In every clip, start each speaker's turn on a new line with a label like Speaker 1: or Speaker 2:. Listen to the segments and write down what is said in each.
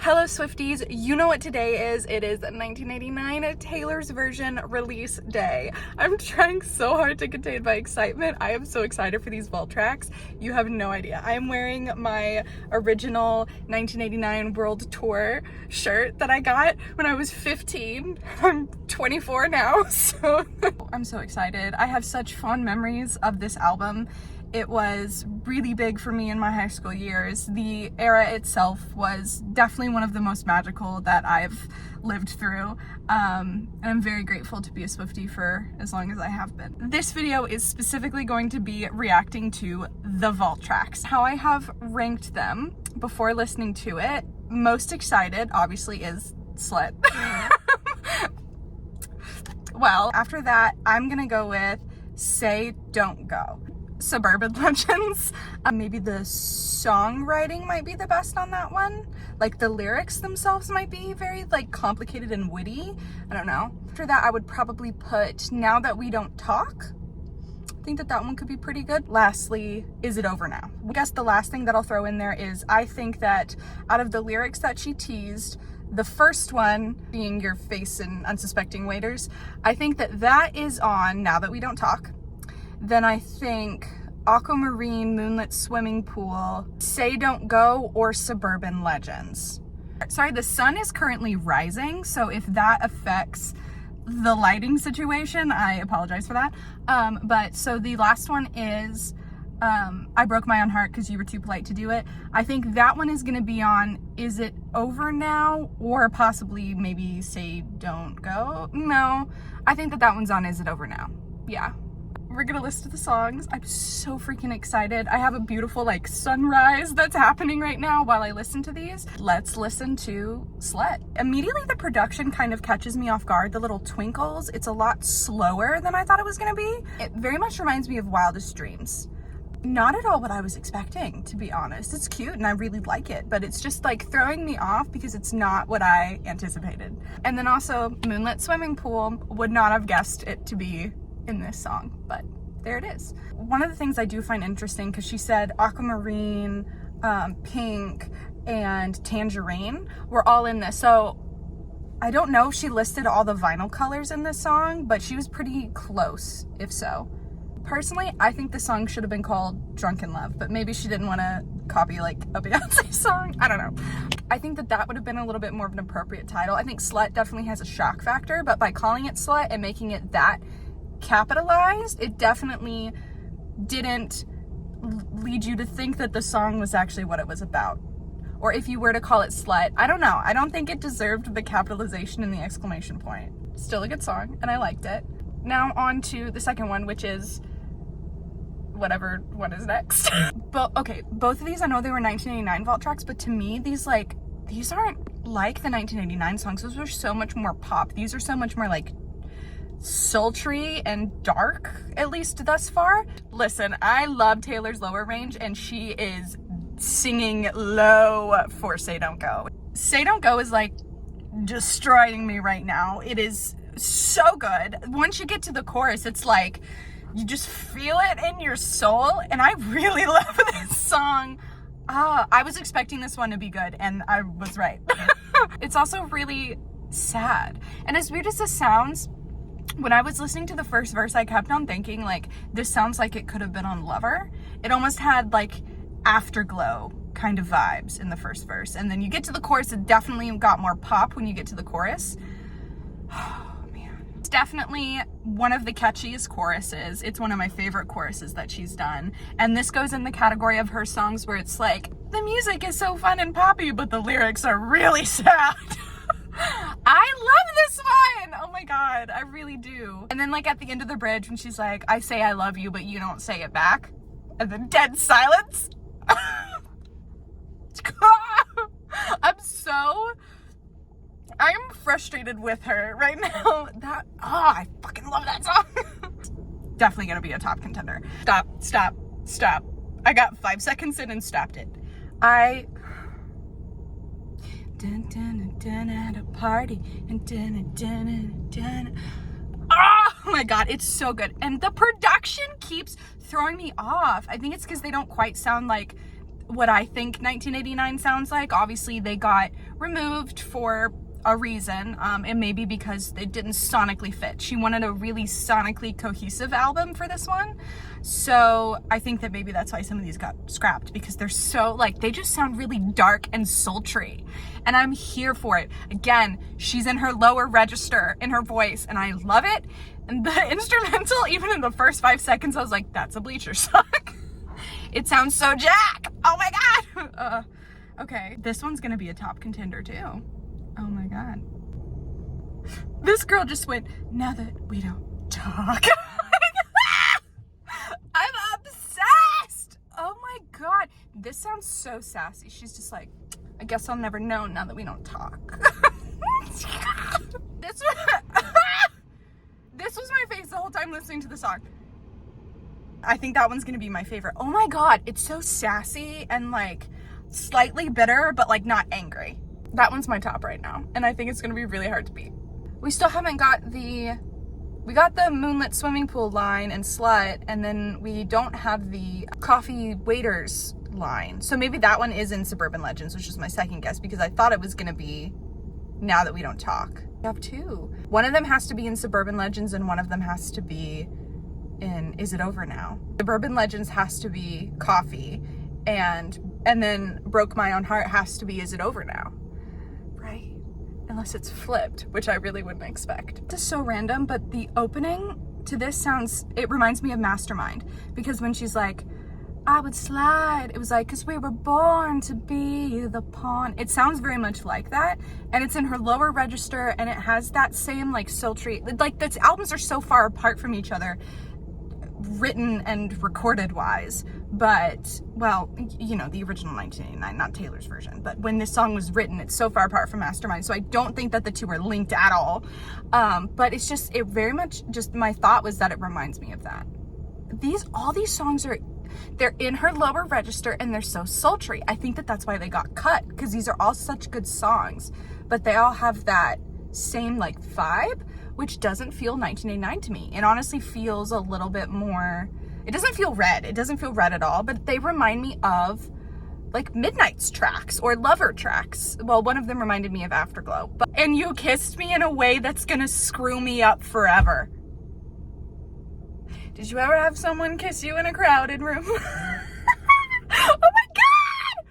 Speaker 1: Hello Swifties, you know what today is. It is 1989 Taylor's Version release day. I'm trying so hard to contain my excitement. I am so excited for these vault tracks. You have no idea. I am wearing my original 1989 World Tour shirt that I got when I was 15. I'm 24 now, so I'm so excited. I have such fond memories of this album. It was really big for me in my high school years. The era itself was definitely one of the most magical that I've lived through. And I'm very grateful to be a Swiftie for as long as I have been. This video is specifically going to be reacting to the vault tracks. How I have ranked them before listening to it, most excited obviously is Slut. Well, after that, I'm gonna go with Say Don't Go. Suburban Legends. Maybe the songwriting might be the best on that one. Like the lyrics themselves might be very like complicated and witty. I don't know. After that, I would probably put Now That We Don't Talk. I think that one could be pretty good. Lastly, Is It Over Now? I guess the last thing that I'll throw in there is I think that out of the lyrics that she teased, the first one being Your Face and Unsuspecting Waiters, I think that is on Now That We Don't Talk. Then I think Aquamarine, Moonlit Swimming Pool, Say Don't Go, or Suburban Legends. Sorry, the sun is currently rising, so if that affects the lighting situation, I apologize for that. But so the last one is I Broke My Own Heart Because You Were Too Polite to Do It. I think that one is gonna be on Is It Over Now, or possibly maybe Say Don't Go. No, I think that one's on Is It Over Now. Yeah. We're gonna listen to the songs. I'm so freaking excited. I have a beautiful like sunrise that's happening right now while I listen to these. Let's listen to Slut. Immediately the production kind of catches me off guard. The little twinkles, it's a lot slower than I thought it was gonna be. It very much reminds me of Wildest Dreams. Not at all what I was expecting, to be honest. It's cute and I really like it, but it's just like throwing me off because it's not what I anticipated. And then also Moonlit Swimming Pool, would not have guessed it to be in this song, but there it is. One of the things I do find interesting, because she said Aquamarine, Pink, and Tangerine were all in this, so I don't know if she listed all the vinyl colors in this song, but she was pretty close if so. Personally, I think the song should have been called Drunk in Love, but maybe she didn't want to copy like a Beyonce song. I don't know. I think that would have been a little bit more of an appropriate title. I think Slut definitely has a shock factor, but by calling it Slut and making it that capitalized, it definitely didn't lead you to think that the song was actually what it was about. Or if you were to call it Slut, I don't know. I don't think it deserved the capitalization and the exclamation point. Still a good song, and I liked it. Now on to the second one, which is whatever one is next. But okay, both of these, I know they were 1989 vault tracks, but to me, these aren't like the 1989 songs. Those are so much more pop. These are so much more like sultry and dark, at least thus far. Listen, I love Taylor's lower range, and she is singing low for Say Don't Go. Say Don't Go is like destroying me right now. It is so good. Once you get to the chorus, it's like you just feel it in your soul, and I really love this song. I was expecting this one to be good, and I was right. It's also really sad, and as weird as this sounds, when I was listening to the first verse, I kept on thinking, like, this sounds like it could have been on Lover. It almost had, like, Afterglow kind of vibes in the first verse. And then you get to the chorus, it definitely got more pop when you get to the chorus. Oh, man. It's definitely one of the catchiest choruses. It's one of my favorite choruses that she's done. And this goes in the category of her songs where it's like, the music is so fun and poppy, but the lyrics are really sad. I love this one! Oh my god, I really do. And then like at the end of the bridge when she's like, I say I love you, but you don't say it back. And then dead silence. I'm frustrated with her right now. I fucking love that song. Definitely gonna be a top contender. Stop. I got 5 seconds in and stopped it. Dun, dun, dun, dun, at a party and dun, dun, dun, dun. Oh my god, it's so good. And the production keeps throwing me off. I think it's because they don't quite sound like what I think 1989 sounds like. Obviously they got removed for a reason, and maybe because it didn't sonically fit. She wanted a really sonically cohesive album for this one, so I think that maybe that's why some of these got scrapped, because they're so, like, they just sound really dark and sultry, and I'm here for it. Again, she's in her lower register in her voice, and I love it. And the instrumental, even in the first 5 seconds, I was like, that's a Bleacher song. It sounds so Jack. Oh my god. Okay, this one's gonna be a top contender too. Oh my god. This girl just went, now that we don't talk. I'm obsessed. Oh my god. This sounds so sassy. She's just like, I guess I'll never know now that we don't talk. This was my face the whole time listening to the song. I think that one's gonna be my favorite. Oh my god, it's so sassy and like slightly bitter, but like not angry. That one's my top right now, and I think it's gonna be really hard to beat. We still haven't got we got the Moonlit Swimming Pool line and Slut, and then we don't have the Coffee Waiters line. So maybe that one is in Suburban Legends, which is my second guess, because I thought it was gonna be Now That We Don't Talk. We have two. One of them has to be in Suburban Legends, and one of them has to be in Is It Over Now. Suburban Legends has to be Coffee, and then Broke My Own Heart has to be Is It Over Now. Right? Unless it's flipped, which I really wouldn't expect. This is so random, but the opening to this it reminds me of Mastermind, because when she's like, I would slide, it was like, cause we were born to be the pawn. It sounds very much like that, and it's in her lower register, and it has that same like sultry, like the albums are so far apart from each other, written and recorded wise, but well, you know, the original 1989, not Taylor's version, but when this song was written, it's so far apart from Mastermind, so I don't think that the two are linked at all. But it's just, it very much just, my thought was that it reminds me of that. All these songs they're in her lower register, and they're so sultry. I think that that's why they got cut, because these are all such good songs, but they all have that same like vibe, which doesn't feel 1989 to me. It honestly feels a little bit more, it doesn't feel Red. It doesn't feel Red at all, but they remind me of like Midnight's tracks or Lover tracks. Well, one of them reminded me of Afterglow. And You Kissed Me in a Way That's Gonna Screw Me Up Forever. Did you ever have someone kiss you in a crowded room? Oh my god!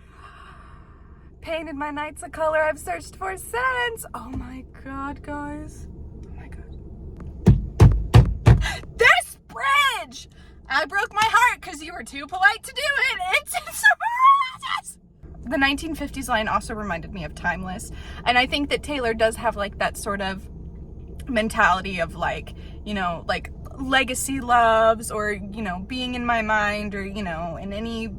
Speaker 1: Painted my nights a color I've searched for since. Oh my god, guys. Oh my god. This bridge! I broke my heart because you were too polite to do it. It's the 1950s line also reminded me of Timeless. And I think that Taylor does have like that sort of mentality of like, you know, like legacy loves, or, you know, being in my mind, or, you know, in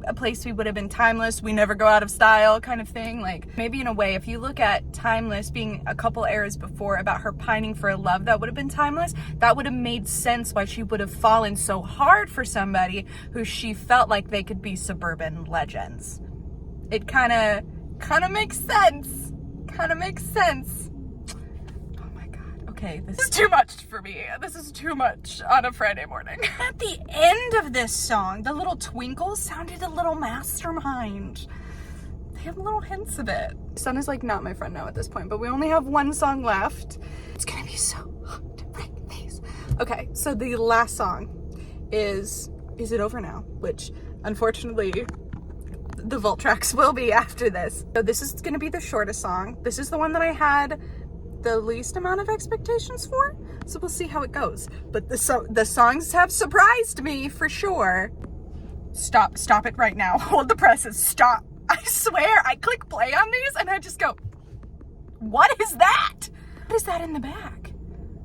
Speaker 1: a place we would have been timeless, we never go out of style kind of thing. Like, maybe in a way, if you look at Timeless being a couple eras before about her pining for a love that would have been timeless, that would have made sense why she would have fallen so hard for somebody who she felt like they could be Suburban Legends. It kind of makes sense. Kind of makes sense. Okay, this is too much for me. This is too much on a Friday morning. At the end of this song, the little twinkles sounded a little Mastermind. They have little hints of it. Sun is like not my friend now at this point, but we only have one song left. It's gonna be so hot to break these. Okay, so the last song is It Over Now? Which unfortunately the vault tracks will be after this. So this is gonna be the shortest song. This is the one that I had the least amount of expectations for, so we'll see how it goes. But the songs have surprised me for sure. Stop it right now. Hold the presses, stop. I swear, I click play on these and I just go, what is that? What is that in the back?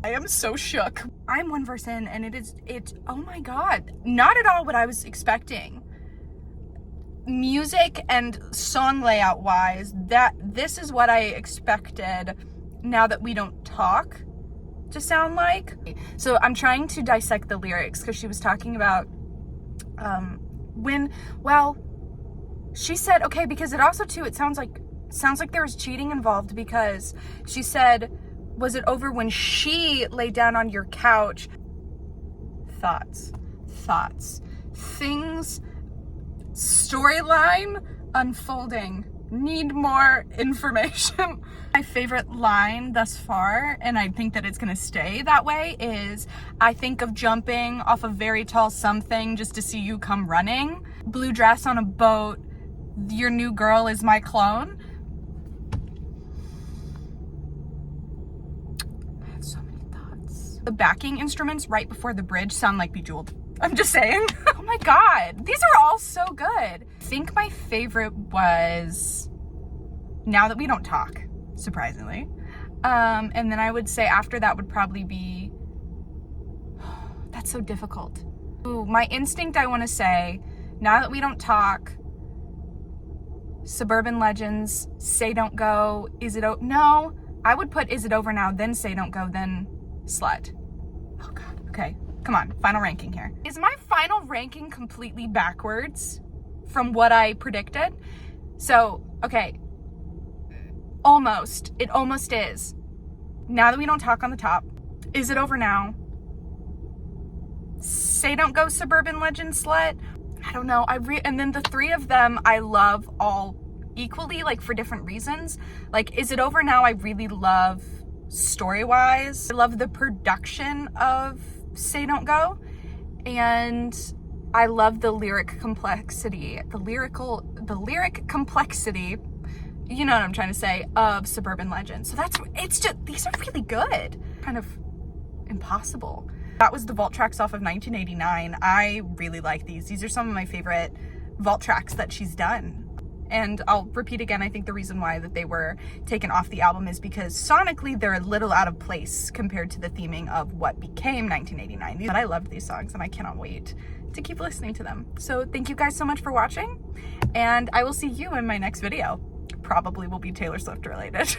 Speaker 1: I am so shook. I'm one verse in, and it's oh my god, not at all what I was expecting. Music and song layout wise, this is what I expected Now That We Don't Talk to sound like. So I'm trying to dissect the lyrics, because she was talking about she said, okay, because it also too, it sounds like there was cheating involved, because she said, was it over when she laid down on your couch? Thoughts, things, storyline, unfolding. Need more information. My favorite line thus far, and I think that it's gonna stay that way, is I think of jumping off a very tall something just to see you come running. Blue dress on a boat, your new girl is my clone. I have so many thoughts. The backing instruments right before the bridge sound like Bejeweled. I'm just saying. Oh my God, these are all so good. I think my favorite was Now That We Don't Talk, surprisingly. And then I would say after that would probably be, that's so difficult. Ooh, my instinct, I wanna say, Now That We Don't Talk, Suburban Legends, Say Don't Go, no, I would put Is It Over Now, then Say Don't Go, then Slut. Oh God, okay. Come on, final ranking here. Is my final ranking completely backwards from what I predicted? So, okay, almost. It almost is. Now That We Don't Talk on the top. Is It Over Now? Say Don't Go, Suburban Legend, Slut. I don't know. And then the three of them I love all equally, like for different reasons. Like Is It Over Now I really love story-wise. I love the production of Say Don't Go, and I love the lyric complexity, the lyric complexity, you know what I'm trying to say, of Suburban Legends. So it's just, these are really good. Kind of impossible. That was the vault tracks off of 1989. I really like these. These are some of my favorite vault tracks that she's done. And I'll repeat again, I think the reason why that they were taken off the album is because sonically they're a little out of place compared to the theming of what became 1989. But I loved these songs and I cannot wait to keep listening to them. So thank you guys so much for watching, and I will see you in my next video. Probably will be Taylor Swift related.